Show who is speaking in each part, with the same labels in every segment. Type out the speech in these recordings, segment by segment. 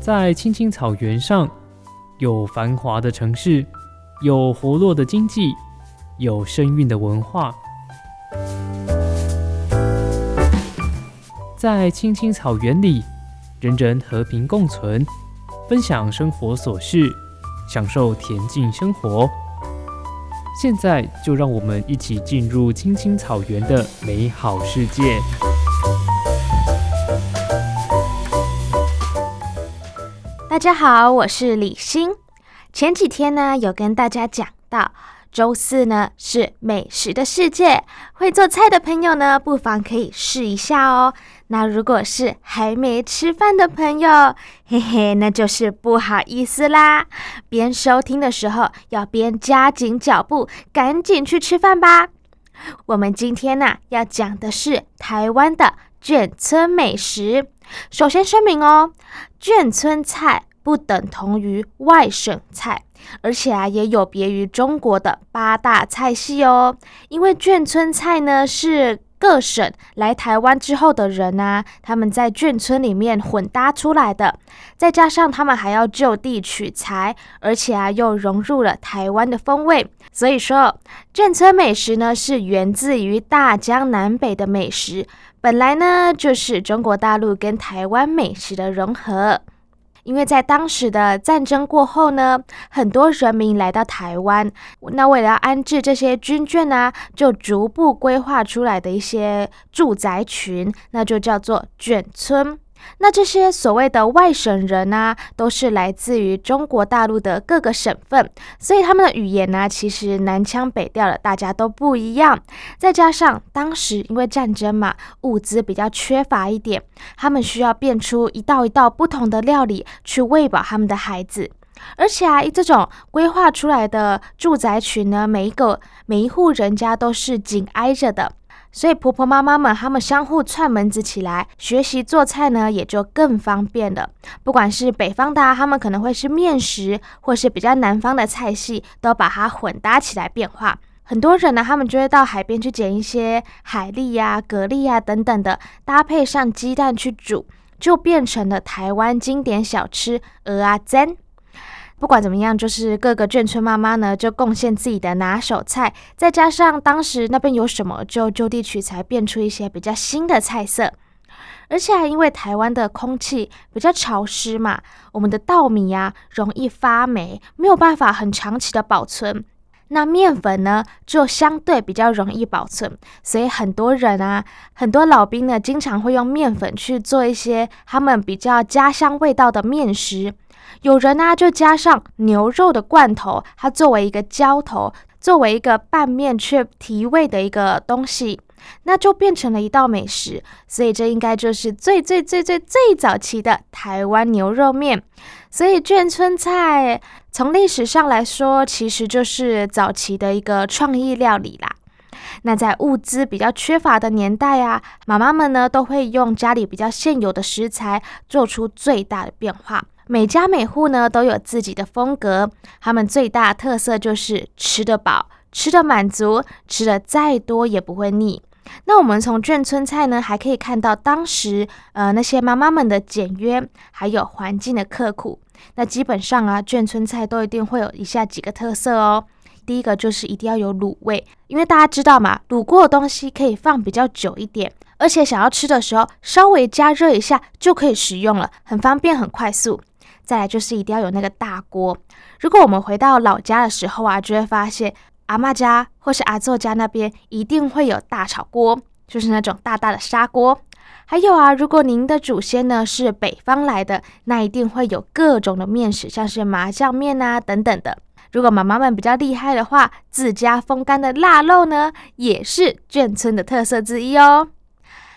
Speaker 1: 在青青草原上，有繁华的城市，有活络的经济，有声韵的文化。在青青草原里，人人和平共存，分享生活琐事，享受恬静生活。现在就让我们一起进入青青草原的美好世界。
Speaker 2: 大家好，我是李欣。前几天呢，有跟大家讲到，周四呢是美食的世界，会做菜的朋友呢，不妨可以试一下哦。那如果是还没吃饭的朋友，嘿嘿，那就是不好意思啦。边收听的时候，要边加紧脚步，赶紧去吃饭吧。我们今天呢，要讲的是台湾的眷村美食。首先声明哦，眷村菜不等同于外省菜，而且也有别于中国的8大菜系哦。因为眷村菜呢，是各省来台湾之后的人啊，他们在眷村里面混搭出来的，再加上他们还要就地取材，而且又融入了台湾的风味。所以说，眷村美食呢，是源自于大江南北的美食，本来呢就是中国大陆跟台湾美食的融合。因为在当时的战争过后呢，很多人民来到台湾，那为了安置这些军眷啊，就逐步规划出来的一些住宅群，那就叫做眷村。那这些所谓的外省人啊，都是来自于中国大陆的各个省份，所以他们的语言呢，其实南腔北调的，大家都不一样。再加上当时因为战争嘛，物资比较缺乏一点，他们需要变出一道一道不同的料理去喂饱他们的孩子。而且这种规划出来的住宅群呢，每一户人家都是紧挨着的，所以婆婆妈妈们他们相互串门子起来，学习做菜呢也就更方便了。不管是北方的他们可能会是面食，或是比较南方的菜系，都把它混搭起来变化。很多人呢，他们就会到海边去捡一些海蛎啊、蛤蜊啊等等的，搭配上鸡蛋去煮，就变成了台湾经典小吃蚵仔煎。不管怎么样，就是各个眷村妈妈呢，就贡献自己的拿手菜，再加上当时那边有什么，就就地取材，变出一些比较新的菜色。而且因为台湾的空气比较潮湿嘛，我们的稻米容易发霉，没有办法很长期的保存。那面粉呢，就相对比较容易保存，所以很多人很多老兵呢，经常会用面粉去做一些他们比较家乡味道的面食。有人就加上牛肉的罐头，它作为一个浇头，作为一个拌面却提味的一个东西，那就变成了一道美食。所以这应该就是最早期的台湾牛肉面。所以眷村菜从历史上来说，其实就是早期的一个创意料理啦。那在物资比较缺乏的年代妈妈们呢，都会用家里比较现有的食材，做出最大的变化。每家每户呢，都有自己的风格，他们最大的特色就是吃得饱，吃得满足，吃得再多也不会腻。那我们从眷村菜呢，还可以看到当时那些妈妈们的简约，还有环境的刻苦。那基本上眷村菜都一定会有以下几个特色哦。第一个就是一定要有卤味，因为大家知道嘛，卤过的东西可以放比较久一点，而且想要吃的时候稍微加热一下就可以食用了，很方便很快速。再来就是一定要有那个大锅。如果我们回到老家的时候就会发现阿嬷家或是阿祖家那边一定会有大炒锅，就是那种大大的砂锅。还有如果您的祖先呢是北方来的，那一定会有各种的面食，像是麻酱面等等的。如果妈妈们比较厉害的话，自家风干的腊肉呢，也是眷村的特色之一哦。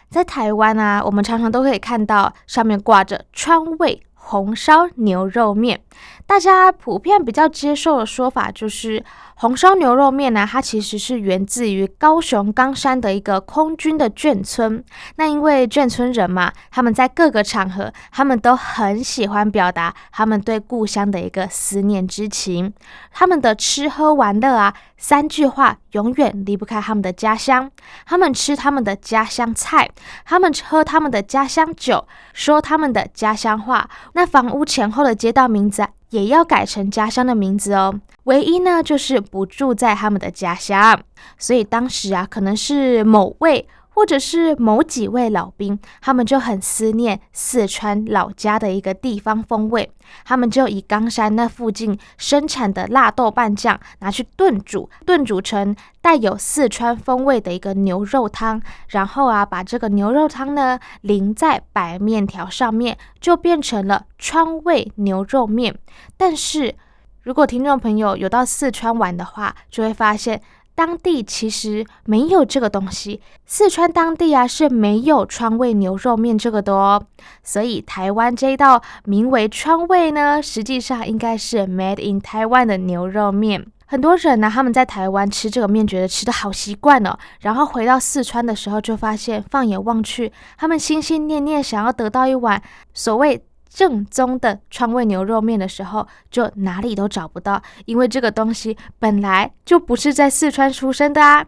Speaker 2: 在台湾我们常常都可以看到上面挂着川味红烧牛肉面。大家普遍比较接受的说法就是红烧牛肉面它其实是源自于高雄冈山的一个空军的眷村。那因为眷村人嘛，他们在各个场合，他们都很喜欢表达他们对故乡的一个思念之情。他们的吃喝玩乐3句话永远离不开他们的家乡。他们吃他们的家乡菜，他们喝他们的家乡酒，说他们的家乡话，那房屋前后的街道名字也要改成家乡的名字哦。唯一呢，就是不住在他们的家乡。所以当时可能是某位或者是某几位老兵，他们就很思念四川老家的一个地方风味，他们就以冈山那附近生产的辣豆瓣酱拿去炖煮成带有四川风味的一个牛肉汤，然后把这个牛肉汤呢淋在白面条上面，就变成了川味牛肉面。但是如果听众朋友有到四川玩的话，就会发现当地其实没有这个东西，四川当地是没有川味牛肉面这个的哦。所以台湾这一道名为川味呢，实际上应该是 Made in Taiwan 的牛肉面。很多人呢，他们在台湾吃这个面，觉得吃的好习惯哦，然后回到四川的时候，就发现放眼望去，他们心心念念想要得到一碗所谓正宗的川味牛肉面的时候，就哪里都找不到，因为这个东西本来就不是在四川出生的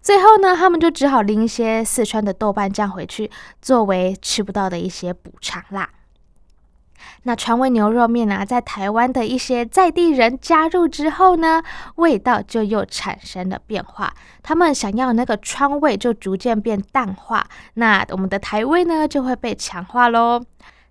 Speaker 2: 最后呢，他们就只好拎一些四川的豆瓣酱回去，作为吃不到的一些补偿啦。那川味牛肉面在台湾的一些在地人加入之后呢，味道就又产生了变化。他们想要那个川味就逐渐变淡化，那我们的台味呢就会被强化咯。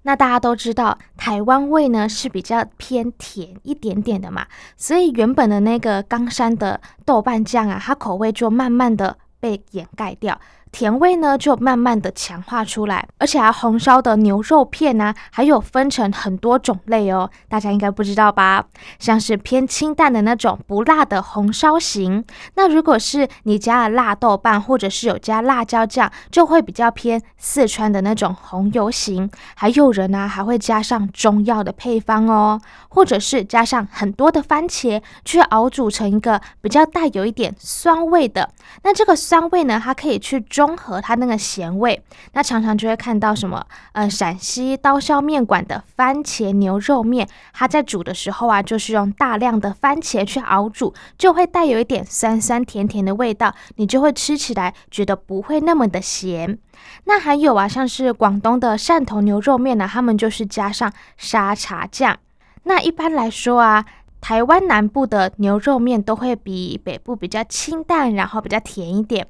Speaker 2: 那大家都知道台湾味呢是比较偏甜一点点的嘛，所以原本的那个冈山的豆瓣酱它口味就慢慢的被掩盖掉，甜味呢就慢慢的强化出来。而且红烧的牛肉片还有分成很多种类哦，大家应该不知道吧？像是偏清淡的那种不辣的红烧型，那如果是你加了辣豆瓣或者是有加辣椒酱，就会比较偏四川的那种红油型。还有人还会加上中药的配方哦，或者是加上很多的番茄去熬煮成一个比较带有一点酸味的。那这个酸味呢，它可以去中和它那个咸味。那常常就会看到什么陕西刀削面馆的番茄牛肉面，它在煮的时候就是用大量的番茄去熬煮，就会带有一点酸酸甜甜的味道，你就会吃起来觉得不会那么的咸。那还有像是广东的汕头牛肉面他们就是加上沙茶酱。那一般来说台湾南部的牛肉面都会比北部比较清淡，然后比较甜一点。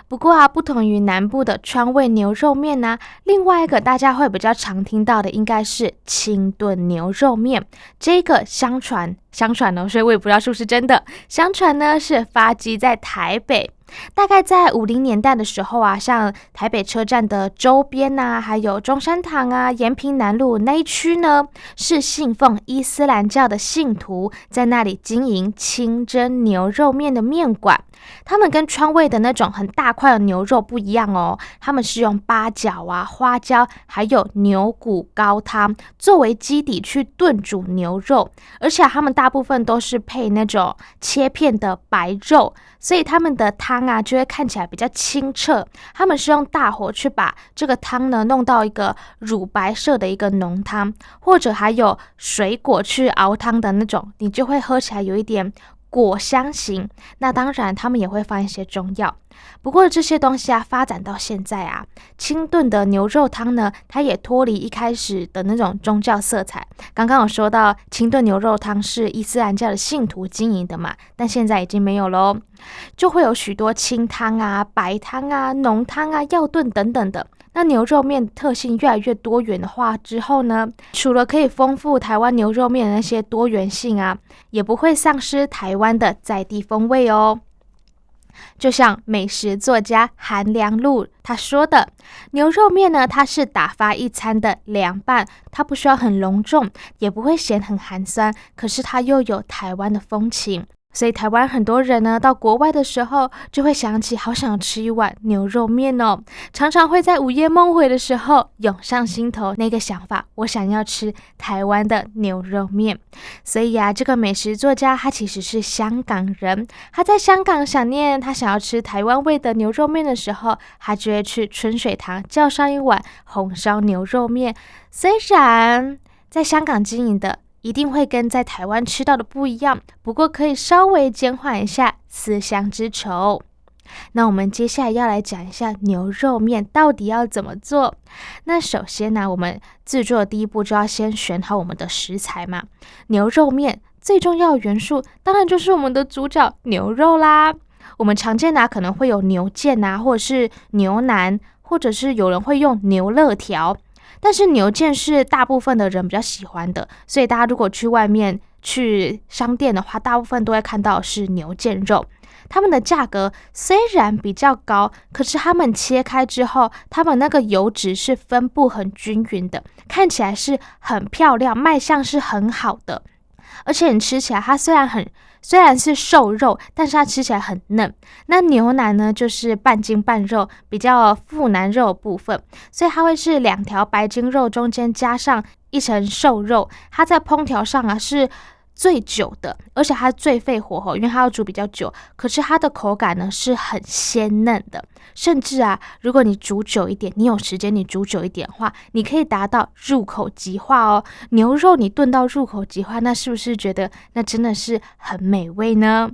Speaker 2: 不过不同于南部的川味牛肉面另外一个大家会比较常听到的应该是清炖牛肉面。这个相传所以我也不知道是不是真的，相传呢是发迹在台北。大概在50年代的时候像台北车站的周边还有中山堂延平南路那一区呢，是信奉伊斯兰教的信徒在那里经营清蒸牛肉面的面馆。他们跟川味的那种很大块的牛肉不一样哦，他们是用八角花椒还有牛骨高汤作为基底去炖煮牛肉，而且他们大部分都是配那种切片的白肉，所以他们的汤就会看起来比较清澈。他们是用大火去把这个汤呢弄到一个乳白色的一个浓汤，或者还有水果去熬汤的那种，你就会喝起来有一点果香型。那当然他们也会放一些中药。不过这些东西发展到现在清炖的牛肉汤呢，它也脱离一开始的那种宗教色彩。刚刚有说到清炖牛肉汤是伊斯兰教的信徒经营的嘛，但现在已经没有咯，就会有许多清汤白汤浓汤药炖等等的。那牛肉面特性越来越多元化之后呢，除了可以丰富台湾牛肉面的那些多元性也不会丧失台湾的在地风味哦。就像美食作家韩良露他说的，牛肉面呢，它是打发一餐的凉拌，它不需要很隆重，也不会显很寒酸，可是它又有台湾的风情。所以台湾很多人呢到国外的时候就会想起好想吃一碗牛肉面哦，常常会在午夜梦回的时候涌上心头那个想法，我想要吃台湾的牛肉面。所以这个美食作家他其实是香港人，他在香港想念他想要吃台湾味的牛肉面的时候，他就会去春水堂叫上一碗红烧牛肉面。虽然在香港经营的一定会跟在台湾吃到的不一样，不过可以稍微减缓一下思乡之愁。那我们接下来要来讲一下牛肉面到底要怎么做。那首先呢，我们制作的第一步就要先选好我们的食材嘛。牛肉面最重要的元素当然就是我们的主角牛肉啦。我们常见的可能会有牛腱啊，或者是牛腩，或者是有人会用牛肋条。但是牛腱是大部分的人比较喜欢的，所以大家如果去外面去商店的话，大部分都会看到是牛腱肉。它们的价格虽然比较高，可是它们切开之后，它们那个油脂是分布很均匀的，看起来是很漂亮，卖相是很好的。而且你吃起来它虽然是瘦肉，但是它吃起来很嫩。那牛腩呢，就是半筋半肉，比较腹腩肉的部分，所以它会是2条白筋肉中间加上一层瘦肉，它在烹调上啊是最久的，而且它最费火候，因为它要煮比较久。可是它的口感呢是很鲜嫩的，甚至啊，如果你煮久一点，你有时间你煮久一点的话，你可以达到入口即化哦。牛肉你炖到入口即化，那是不是觉得那真的是很美味呢？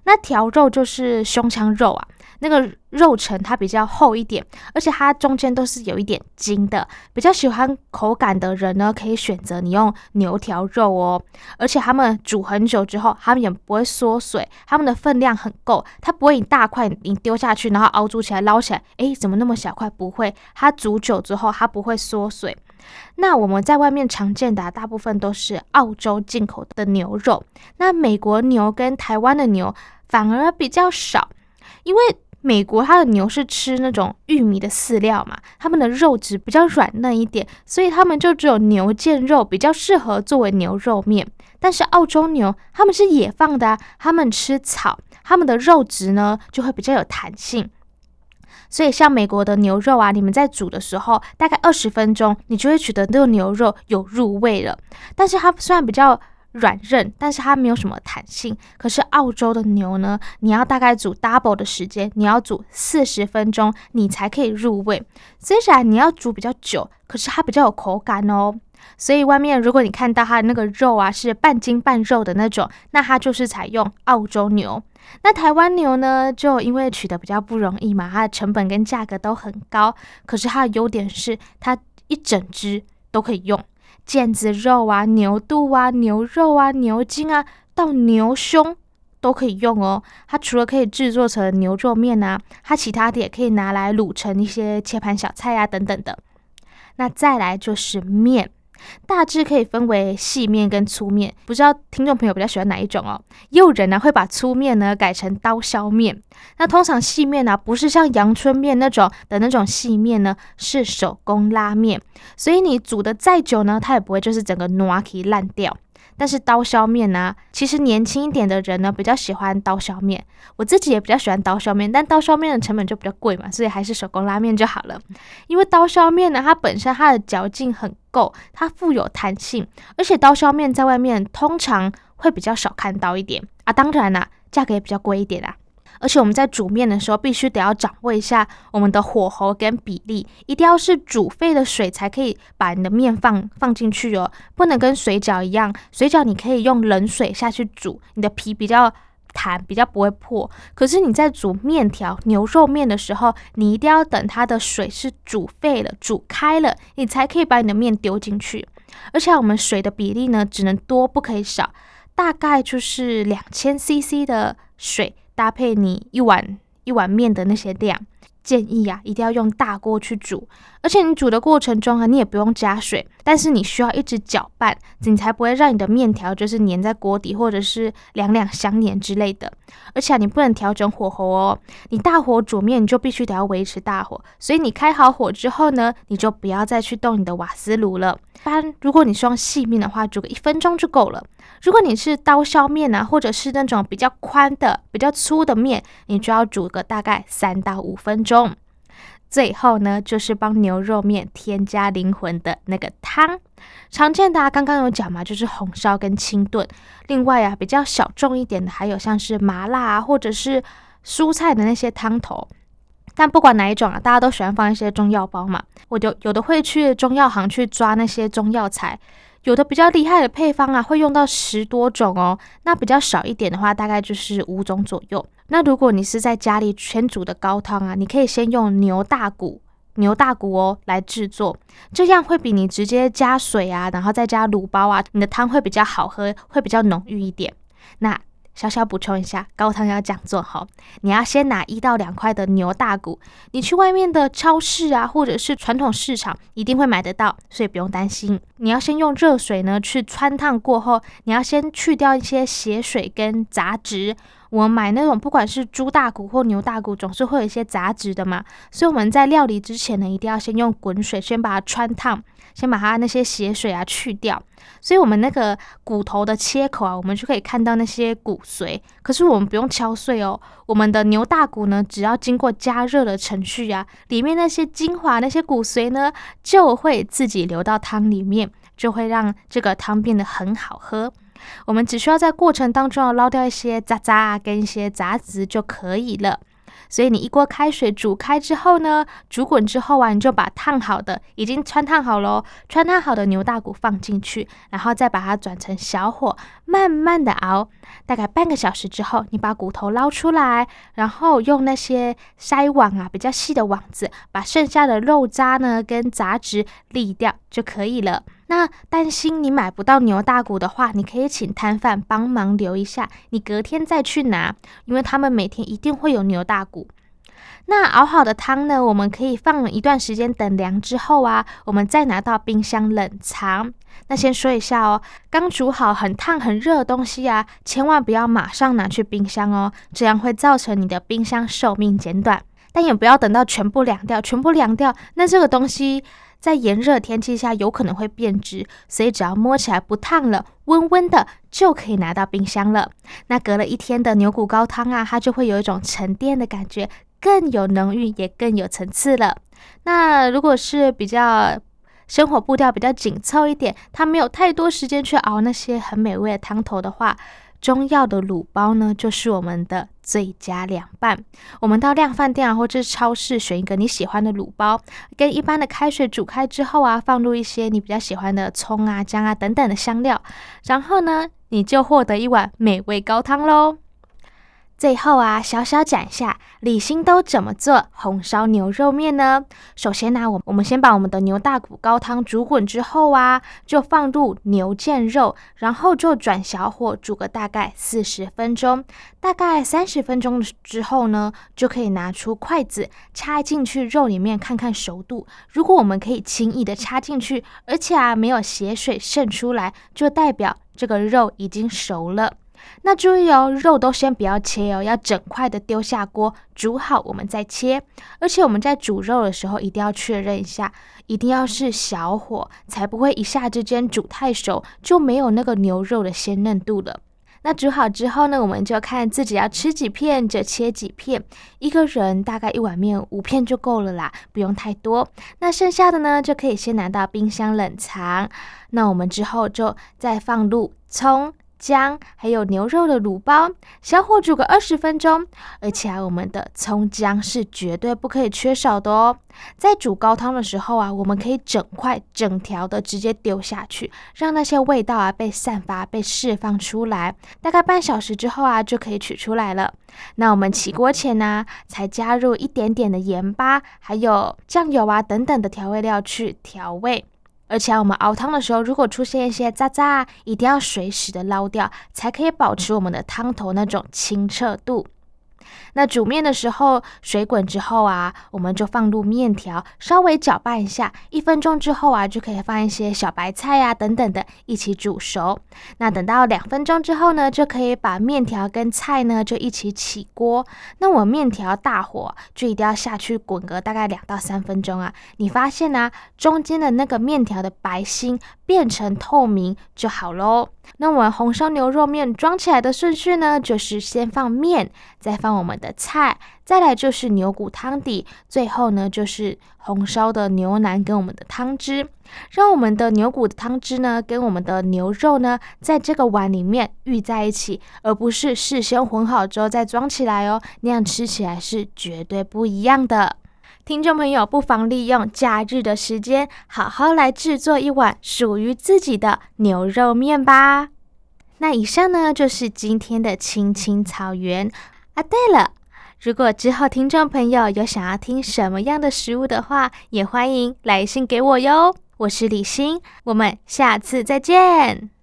Speaker 2: 那条肉就是胸腔肉啊，那个肉层它比较厚一点，而且它中间都是有一点筋的。比较喜欢口感的人呢，可以选择你用牛条肉哦。而且他们煮很久之后，他们也不会缩水，他们的分量很够，它不会一大块你丢下去，然后熬煮起来捞起来，怎么那么小块？不会，它煮久之后它不会缩水。那我们在外面常见的大部分都是澳洲进口的牛肉，那美国牛跟台湾的牛反而比较少，因为美国它的牛是吃那种玉米的饲料嘛，他们的肉质比较软嫩一点，所以他们就只有牛腱肉比较适合作为牛肉面。但是澳洲牛他们是野放的他们吃草，他们的肉质呢就会比较有弹性。所以像美国的牛肉啊，你们在煮的时候大概20分钟，你就会觉得那个牛肉有入味了。但是它虽然比较软韧，但是它没有什么弹性。可是澳洲的牛呢，你要大概煮 double 的时间，你要煮40分钟，你才可以入味。虽然你要煮比较久，可是它比较有口感哦。所以外面如果你看到它的那个肉啊是半筋半肉的那种，那它就是采用澳洲牛。那台湾牛呢，就因为取得比较不容易嘛，它的成本跟价格都很高，可是它的优点是它一整只都可以用，腱子肉啊、牛肚啊、牛肉啊、牛筋啊，到牛胸都可以用哦。它除了可以制作成牛肉面啊，它其他的也可以拿来卤成一些切盘小菜啊等等的。那再来就是面，大致可以分为细面跟粗面，不知道听众朋友比较喜欢哪一种哦？也有人呢会把粗面呢改成刀削面。那通常细面呢不是像阳春面那种细面呢，是手工拉面，所以你煮的再久呢，它也不会就是整个软起烂掉。但是刀削面呢，其实年轻一点的人呢比较喜欢刀削面，我自己也比较喜欢刀削面，但刀削面的成本就比较贵嘛，所以还是手工拉面就好了。因为刀削面呢，它本身它的嚼劲很够，它富有弹性，而且刀削面在外面通常会比较少看到一点啊，当然啦，价格也比较贵一点啦。而且我们在煮面的时候，必须得要掌握一下我们的火候跟比例，一定要是煮沸的水才可以把你的面放进去哦，不能跟水饺一样，水饺你可以用冷水下去煮，你的皮比较弹，比较不会破。可是你在煮面条、牛肉面的时候，你一定要等它的水是煮沸了、煮开了，你才可以把你的面丢进去。而且我们水的比例呢，只能多不可以少，大概就是2000cc 的水搭配你一碗面的那些量，建议啊一定要用大锅去煮。而且你煮的过程中啊，你也不用加水，但是你需要一直搅拌，你才不会让你的面条就是粘在锅底，或者是两相粘之类的。而且你不能调整火候哦，你大火煮面你就必须得要维持大火，所以你开好火之后呢，你就不要再去动你的瓦斯炉了。不然如果你是用细面的话，煮个1分钟就够了。如果你是刀削面啊，或者是那种比较宽的、比较粗的面，你就要煮个大概3到5分钟。最后呢，就是帮牛肉面添加灵魂的那个汤。常见的刚刚有讲嘛，就是红烧跟清炖。另外啊，比较小众一点的，还有像是麻辣啊，或者是蔬菜的那些汤头。但不管哪一种大家都喜欢放一些中药包嘛。有的会去中药行去抓那些中药材，有的比较厉害的配方啊，会用到10多种哦。那比较少一点的话，大概就是5种左右。那如果你是在家里全煮的高汤啊，你可以先用牛大骨哦来制作，这样会比你直接加水啊，然后再加卤包啊，你的汤会比较好喝，会比较浓郁一点。那小小补充一下，高汤要这样做好，你要先拿1到2块的牛大骨，你去外面的超市啊，或者是传统市场一定会买得到，所以不用担心。你要先用热水呢去汆烫过后，你要先去掉一些血水跟杂质。我们买那种不管是猪大骨或牛大骨，总是会有一些杂质的嘛，所以我们在料理之前呢，一定要先用滚水先把它汆烫，先把它那些血水啊去掉。所以我们那个骨头的切口啊，我们就可以看到那些骨髓，可是我们不用敲碎哦。我们的牛大骨呢，只要经过加热的程序啊，里面那些精华那些骨髓呢，就会自己流到汤里面，就会让这个汤变得很好喝。我们只需要在过程当中捞掉一些渣渣啊跟一些杂质就可以了。所以你一锅开水煮开之后呢，煮滚之后啊，你就把烫好的已经汆烫好了汆烫好的牛大骨放进去，然后再把它转成小火慢慢的熬，大概半个小时之后，你把骨头捞出来，然后用那些筛网啊比较细的网子，把剩下的肉渣呢跟杂质沥掉就可以了。那担心你买不到牛大骨的话，你可以请摊贩帮忙留一下，你隔天再去拿，因为他们每天一定会有牛大骨。那熬好的汤呢，我们可以放一段时间等凉之后啊，我们再拿到冰箱冷藏。那先说一下哦，刚煮好很烫很热的东西啊，千万不要马上拿去冰箱哦，这样会造成你的冰箱寿命减短。但也不要等到全部凉掉，那这个东西在炎热天气下有可能会变质，所以只要摸起来不烫了，温温的就可以拿到冰箱了。那隔了1天的牛骨高汤啊，它就会有一种沉淀的感觉，更有浓郁，也更有层次了。那如果是比较生活步调比较紧凑一点，它没有太多时间去熬那些很美味的汤头的话，中药的卤包呢，就是我们的最佳凉拌。我们到量贩店啊，或者是超市选一个你喜欢的卤包，跟一般的开水煮开之后啊，放入一些你比较喜欢的葱啊、姜啊等等的香料，然后呢，你就获得一碗美味高汤咯。最后啊，小小讲一下李欣都怎么做红烧牛肉面呢？首先呢，我们先把我们的牛大骨高汤煮滚之后啊，就放入牛腱肉，然后就转小火煮个大概40分钟，大概30分钟之后呢，就可以拿出筷子插进去肉里面看看熟度。如果我们可以轻易的插进去，而且啊没有血水渗出来，就代表这个肉已经熟了。那注意哦，肉都先不要切哦，要整块的丢下锅煮好，我们再切。而且我们在煮肉的时候一定要确认一下，一定要是小火，才不会一下之间煮太熟，就没有那个牛肉的鲜嫩度了。那煮好之后呢，我们就看自己要吃几片就切几片，一个人大概1碗面5片就够了啦，不用太多。那剩下的呢，就可以先拿到冰箱冷藏。那我们之后就再放入葱、姜还有牛肉的卤包，小火煮个20分钟，而且我们的葱姜是绝对不可以缺少的哦。在煮高汤的时候啊，我们可以整块整条的直接丢下去，让那些味道啊被散发被释放出来，大概半小时之后啊就可以取出来了。那我们起锅前呢，才加入一点点的盐巴还有酱油啊等等的调味料去调味。而且我们熬汤的时候，如果出现一些渣渣，一定要随时的捞掉，才可以保持我们的汤头那种清澈度。那煮面的时候，水滚之后啊，我们就放入面条，稍微搅拌一下，1分钟之后啊，就可以放一些小白菜啊等等的一起煮熟。那等到2分钟之后呢，就可以把面条跟菜呢就一起起锅。那我面条大火就一定要下去滚个大概2到3分钟啊。你发现啊，中间的那个面条的白心变成透明就好咯。那我们红烧牛肉面装起来的顺序呢，就是先放面，再放我们的菜，再来就是牛骨汤底，最后呢就是红烧的牛腩跟我们的汤汁。让我们的牛骨汤汁呢跟我们的牛肉呢在这个碗里面遇在一起，而不是事先混好之后再装起来哦，那样吃起来是绝对不一样的。听众朋友不妨利用假日的时间，好好来制作一碗属于自己的牛肉面吧。那以上呢，就是今天的青青草原啊。对了，如果之后听众朋友有想要听什么样的食物的话，也欢迎来信给我哟。我是李欣，我们下次再见。